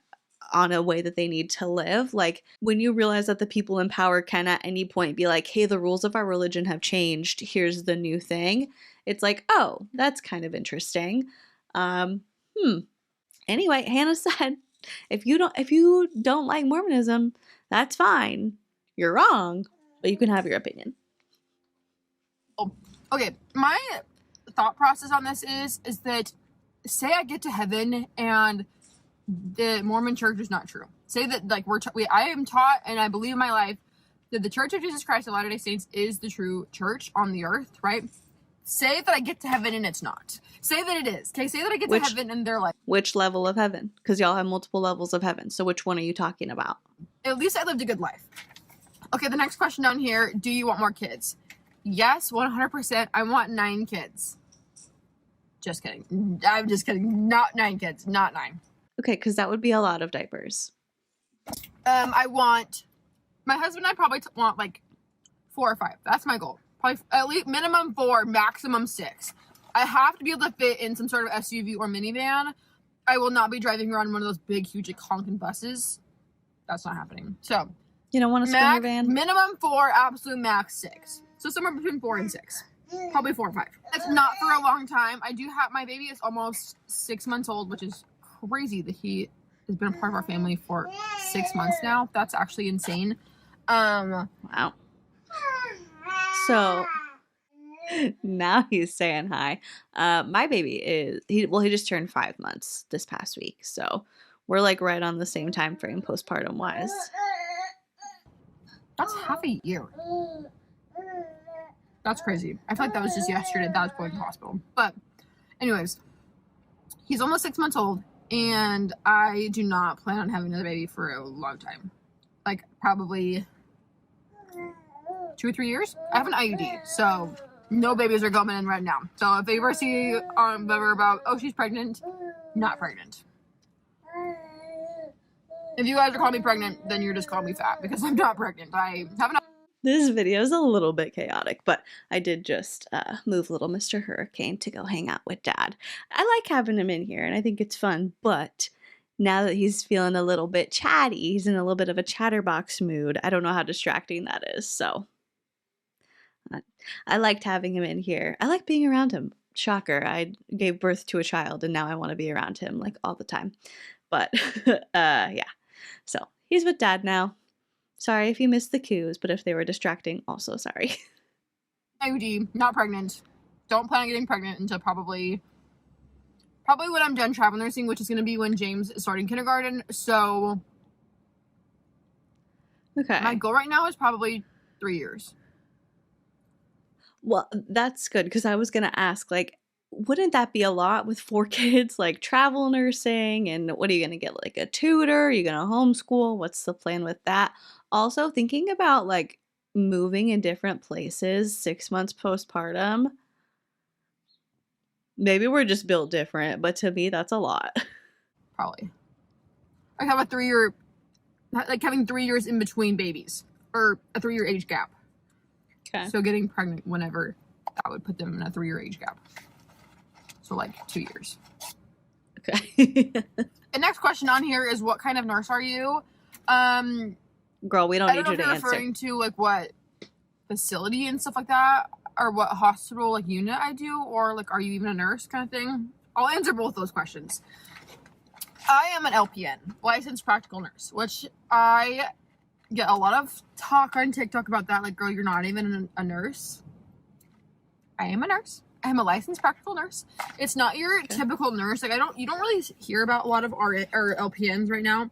S1: on a way that they need to live. Like when you realize that the people in power can at any point be like, hey, the rules of our religion have changed, here's the new thing, it's like, oh, that's kind of interesting. Anyway, Hannah said, if you don't like Mormonism, that's fine. You're wrong, but you can have your opinion.
S3: Oh, okay. My thought process on this is that say I get to heaven and the Mormon church is not true. Say that like I am taught and I believe in my life that the Church of Jesus Christ of Latter-day Saints is the true church on the earth, right? Say that I get to heaven and it's not. Say that it is. Okay, say that I get to heaven and they're like...
S1: Which level of heaven? Because y'all have multiple levels of heaven. So which one are you talking about?
S3: At least I lived a good life. Okay, the next question down here. Do you want more kids? Yes, 100%. I want 9 kids. Just kidding. I'm just kidding. Not 9 kids. Not 9.
S1: Okay, because that would be a lot of diapers.
S3: I want... My husband and I probably want like 4 or 5. That's my goal. Probably at least minimum 4, maximum 6. I have to be able to fit in some sort of SUV or minivan. I will not be driving around one of those big, huge, like, honking buses. That's not happening. So,
S1: you don't want a sprinter van?
S3: Minimum 4, absolute max 6. So somewhere between 4 and 6. Probably 4 or 5. It's not for a long time. I do have, my baby is almost 6 months old, which is crazy that he has been a part of our family for 6 months now. That's actually insane.
S1: Wow. So... now he's saying hi. My baby he just turned 5 months this past week, so we're like right on the same time frame postpartum wise.
S3: That's half a year. That's crazy. I feel like that was just yesterday that I was going to the hospital. But anyways, he's almost 6 months old, and I do not plan on having another baby for a long time. Like probably 2 or 3 years. I have an IUD, so No babies are coming in right now. So if they ever see ever about, oh, she's pregnant, not pregnant. If you guys are calling me pregnant, then you're just calling me fat because I'm not pregnant. I haven't.
S1: This video is a little bit chaotic, but I did just move little Mr. Hurricane to go hang out with Dad. I like having him in here, and I think it's fun, but now that he's feeling a little bit chatty, he's in a little bit of a chatterbox mood. I don't know how distracting that is, so I liked having him in here. I like being around him. Shocker, I gave birth to a child, and now I want to be around him, like, all the time. But, yeah. So, he's with Dad now. Sorry if you missed the cues, but if they were distracting, also sorry.
S3: IUD, not pregnant. Don't plan on getting pregnant until probably when I'm done travel nursing, which is going to be when James is starting kindergarten. So,
S1: Okay.
S3: my goal right now is probably 3 years.
S1: Well, that's good, because I was going to ask, like, wouldn't that be a lot with 4 kids, like travel nursing? And what are you going to get, like a tutor? Are you going to homeschool? What's the plan with that? Also, thinking about like moving in different places 6 months postpartum. Maybe we're just built different, but to me, that's a lot.
S3: Probably. I have a 3 year, like having 3 years in between babies, or a 3 year age gap.
S1: Okay.
S3: So getting pregnant whenever, that would put them in a 3 year age gap. So like 2 years.
S1: Okay.
S3: The next question on here is, what kind of nurse are you?
S1: Girl, we don't
S3: I
S1: need
S3: don't know
S1: you
S3: if
S1: to
S3: you're
S1: answer.
S3: referring to like what facility and stuff like that, or what hospital like unit I do, or like are you even a nurse kind of thing. I'll answer both those questions. I am an LPN, licensed practical nurse, which I get a lot of talk on TikTok about that. Like, girl, you're not even a nurse. I am a nurse. I am a licensed practical nurse. It's not your typical nurse. Like, you don't really hear about a lot of RN or LPNs right now.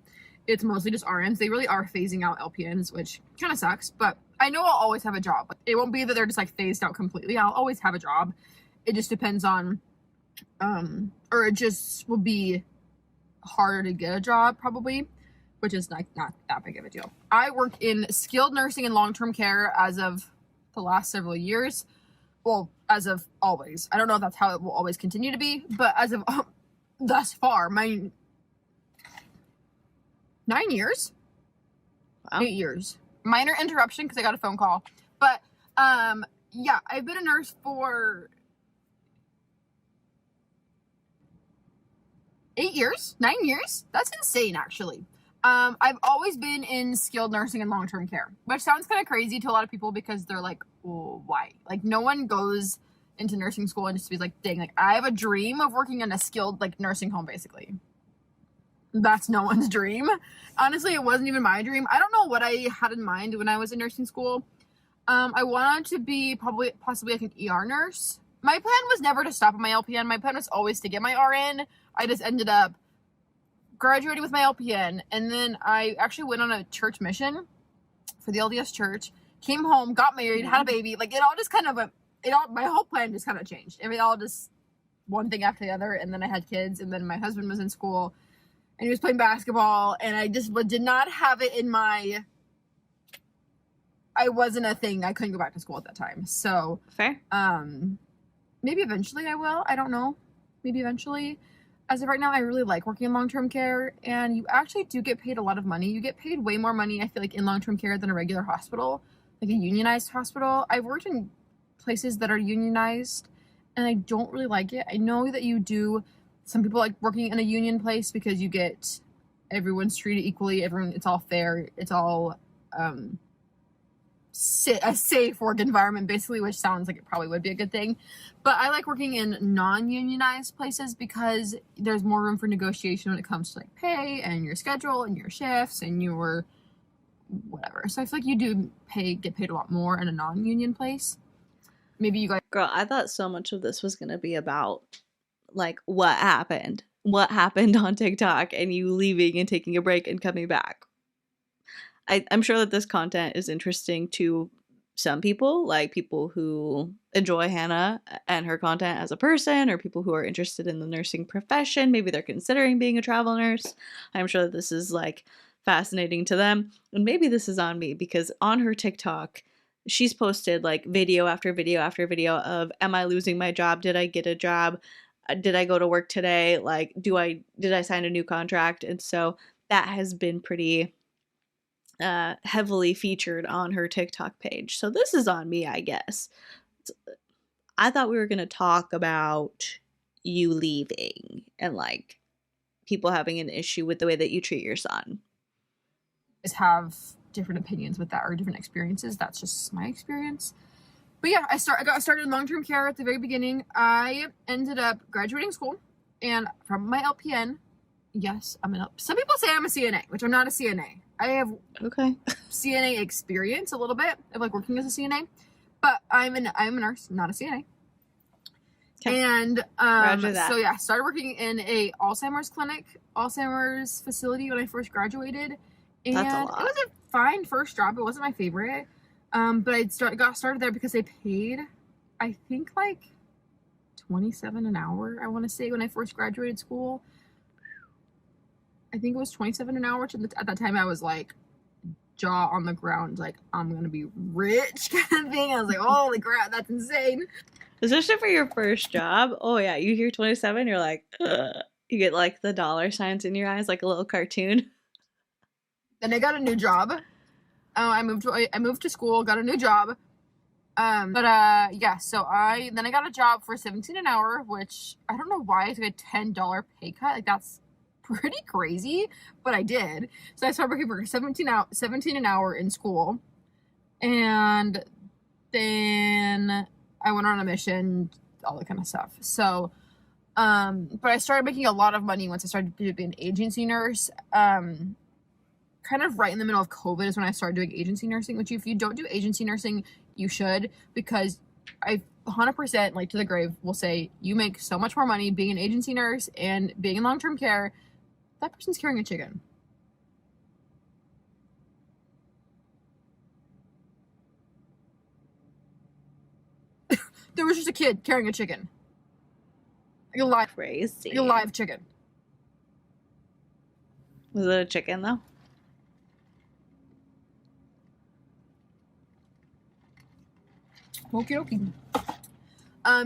S3: It's mostly just RNs. They really are phasing out LPNs, which kind of sucks. But I know I'll always have a job. Like, it won't be that they're just like phased out completely. I'll always have a job. It just depends on, or it just will be harder to get a job probably, which is like not that big of a deal. I work in skilled nursing and long-term care as of the last several years. Well, as of always. I don't know if that's how it will always continue to be, but as of thus far, my 9 years?
S1: Wow.
S3: 8 years. Minor interruption because I got a phone call. But, yeah, I've been a nurse for 8 years? 9 years? That's insane, actually. I've always been in skilled nursing and long-term care, which sounds kind of crazy to a lot of people because they're like, well, why? Like, no one goes into nursing school and just be like, dang, like, I have a dream of working in a skilled, like, nursing home, basically. That's no one's dream. Honestly, it wasn't even my dream. I don't know what I had in mind when I was in nursing school. I wanted to be possibly like an ER nurse. My plan was never to stop at my LPN. My plan was always to get my RN. I just ended up graduating with my LPN, and then I actually went on a church mission for the LDS church, came home, got married, had a baby. Like, it all just kind of my whole plan just kind of changed. I mean, all just one thing after the other, and then I had kids, and then my husband was in school, and he was playing basketball, and I just did not have it in my, I wasn't a thing. I couldn't go back to school at that time. So,
S1: Fair.
S3: Maybe eventually I will. I don't know. Maybe eventually. As of right now, I really like working in long-term care, and you actually do get paid a lot of money. You get paid way more money, I feel like, in long-term care than a regular hospital, like a unionized hospital. I've worked in places that are unionized, and I don't really like it. I know that you do. Some people like working in a union place because you get everyone's treated equally. It's all fair. It's all a safe work environment, basically, which sounds like it probably would be a good thing. But I like working in non-unionized places because there's more room for negotiation when it comes to like pay and your schedule and your shifts and your whatever. So I feel like you do get paid a lot more in a non-union place. Maybe you guys.
S1: Girl, I thought so much of this was going to be about like what happened on TikTok and you leaving and taking a break and coming back. I'm sure that this content is interesting to some people, like people who enjoy Hannah and her content as a person, or people who are interested in the nursing profession. Maybe they're considering being a travel nurse. I'm sure that this is like fascinating to them. And maybe this is on me because on her TikTok, she's posted like video after video after video of, am I losing my job? Did I get a job? Did I go to work today? Like, did I sign a new contract? And so that has been pretty heavily featured on her TikTok page. So this is on me, I guess. I thought we were going to talk about you leaving and like people having an issue with the way that you treat your son.
S3: Have different opinions with that or different experiences. That's just my experience. But yeah, I got started in long-term care at the very beginning. I ended up graduating school, and from my LPN, yes, some people say I'm a CNA, which I'm not a CNA. I have CNA experience a little bit of like working as a CNA, but I'm a nurse, not a CNA. Okay. And so yeah, started working in a Alzheimer's facility when I first graduated. And it was a fine first job. It wasn't my favorite. But I got started there because they paid, I think, like $27 an hour, I want to say, when I first graduated school. I think it was $27 an hour. At that time, I was like, jaw on the ground, like, I'm going to be rich kind of thing. I was like, holy crap, that's insane.
S1: Especially for your first job. Oh, yeah. You hear 27, you're like, ugh. You get like the dollar signs in your eyes, like a little cartoon.
S3: Then I got a new job. I moved to school, got a new job. Yeah, so I got a job for $17 an hour, which I don't know why I took a $10 pay cut. Like, that's pretty crazy, but I did. So I started working for $17 an hour in school. And then I went on a mission, all that kind of stuff. So, but I started making a lot of money once I started being an agency nurse. Kind of right in the middle of COVID is when I started doing agency nursing, which if you don't do agency nursing, you should, because I 100%, like to the grave, will say you make so much more money being an agency nurse and being in long-term care. That person's carrying a chicken. There was just a kid carrying a chicken. Like a live chicken.
S1: Was it a chicken though?
S3: Okie dokie.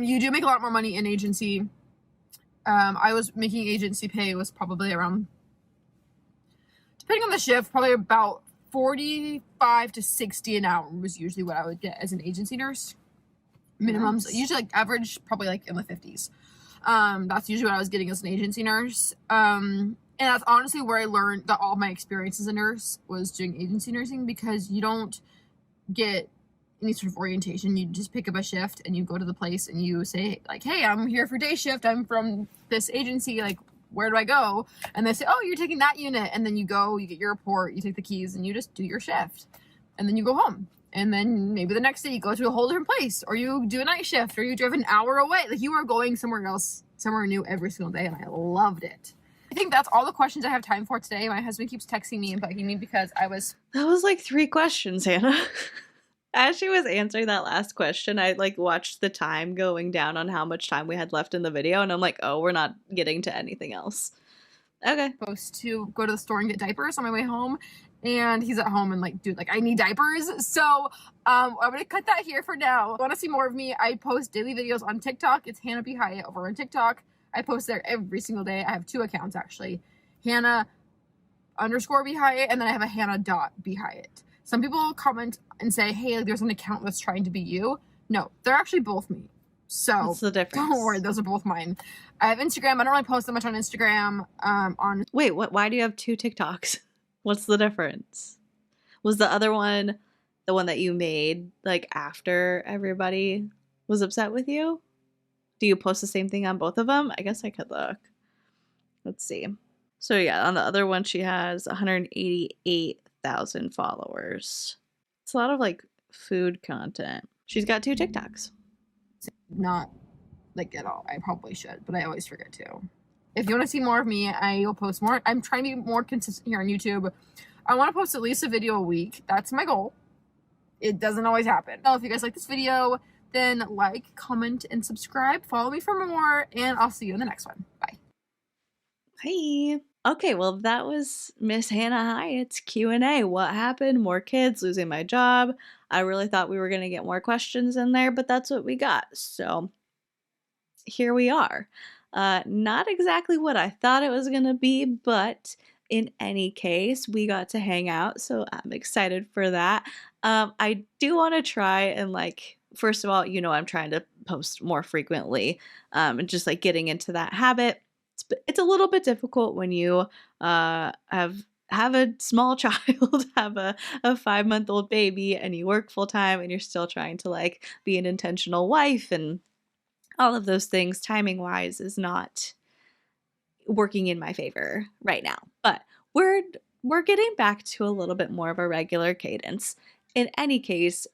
S3: You do make a lot more money in agency. I was making agency pay was probably around, depending on the shift, probably about 45 to 60 an hour was usually what I would get as an agency nurse. Minimums, usually like average, probably like in the 50s. That's usually what I was getting as an agency nurse. And that's honestly where I learned that all my experience as a nurse was doing agency nursing, because you don't get any sort of orientation. You just pick up a shift and you go to the place and you say like, hey, I'm here for day shift. I'm from this agency. Like, where do I go? And they say, oh, you're taking that unit. And then you go, you get your report, you take the keys, and you just do your shift. And then you go home. And then maybe the next day you go to a whole different place, or you do a night shift, or you drive an hour away. Like, you are going somewhere else, somewhere new every single day. And I loved it. I think that's all the questions I have time for today. My husband keeps texting me and bugging me because that was
S1: like 3 questions, Hannah. As she was answering that last question, I like watched the time going down on how much time we had left in the video, and I'm like, oh, we're not getting to anything else. Okay.
S3: Supposed to go to the store and get diapers on my way home, and he's at home and like, dude, like, I need diapers. So I'm gonna cut that here for now. Want to see more of me? I post daily videos on TikTok. It's Hannah B. Hyatt over on TikTok. I post there every single day. I have 2 accounts actually, Hannah _B. Hyatt, and then I have a Hannah.B. Hyatt. Some people comment and say, hey, like, there's an account that's trying to be you. No, they're actually both me. So
S1: what's the difference?
S3: Don't worry, those are both mine. I have Instagram. I don't really post that much on Instagram.
S1: Wait, what? Why do you have 2 TikToks? What's the difference? Was the other one the one that you made like after everybody was upset with you? Do you post the same thing on both of them? I guess I could look. Let's see. So yeah, on the other one she has 188,000 followers. It's a lot of like food content. She's got 2 TikToks.
S3: Not like at all. I probably should, but I always forget to. If you want to see more of me, I will post more. I'm trying to be more consistent here on YouTube. I want to post at least a video a week. That's my goal. It doesn't always happen. So if you guys like this video, then like, comment, and subscribe. Follow me for more, and I'll see you in the next one. Bye.
S1: Hi. Okay, well, that was Miss Hannah Hyatt's Q&A. What happened? More kids, losing my job. I really thought we were going to get more questions in there, but that's what we got. So here we are. Not exactly what I thought it was going to be, but in any case, we got to hang out. So I'm excited for that. I do want to try and, like, first of all, I'm trying to post more frequently, and just like getting into that habit. It's a little bit difficult when you have a small child, have a 5-month-old baby, and you work full time, and you're still trying to like be an intentional wife, and all of those things timing wise is not working in my favor right now. But we're we're getting back to a little bit more of a regular cadence. In any case,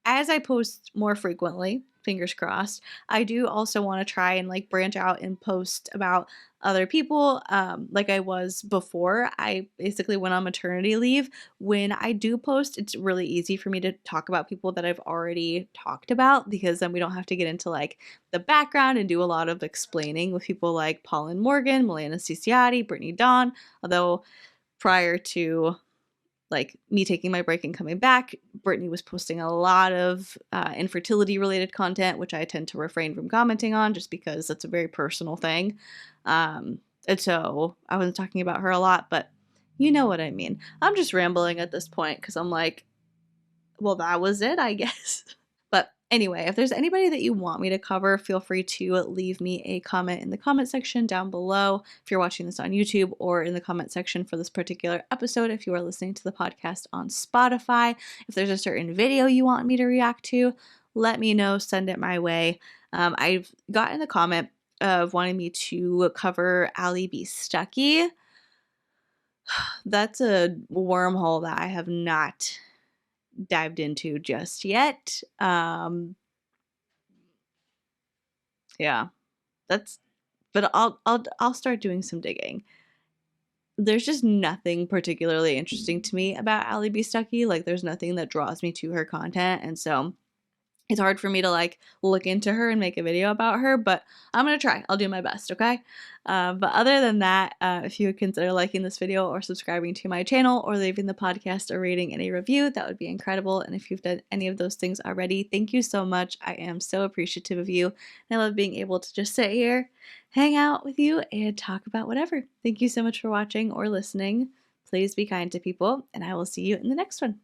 S1: as I post more frequently, fingers crossed, I do also want to try and like branch out and post about other people, like I was before I basically went on maternity leave. When I do post, it's really easy for me to talk about people that I've already talked about, because then we don't have to get into like the background and do a lot of explaining with people like Paul and Morgan, Milena Ciciotti, Brittany Dawn. Although prior to like me taking my break and coming back, Brittany was posting a lot of infertility related content, which I tend to refrain from commenting on just because that's a very personal thing. And so I wasn't talking about her a lot, but you know what I mean. I'm just rambling at this point because I'm like, well, that was it, I guess. But anyway, if there's anybody that you want me to cover, feel free to leave me a comment in the comment section down below if you're watching this on YouTube, or in the comment section for this particular episode if you are listening to the podcast on Spotify. If there's a certain video you want me to react to, let me know, send it my way. I've gotten a comment of wanting me to cover Allie B. Stuckey. That's a wormhole that I have not dived into just yet. Yeah, that's, but I'll start doing some digging. There's just nothing particularly interesting to me about Allie B. Stuckey. Like, there's nothing that draws me to her content, and so it's hard for me to like look into her and make a video about her, but I'm gonna try. I'll do my best, okay? But other than that, if you would consider liking this video or subscribing to my channel or leaving the podcast a rating and a review, that would be incredible. And if you've done any of those things already, thank you so much. I am so appreciative of you, and I love being able to just sit here, hang out with you, and talk about whatever. Thank you so much for watching or listening. Please be kind to people, and I will see you in the next one.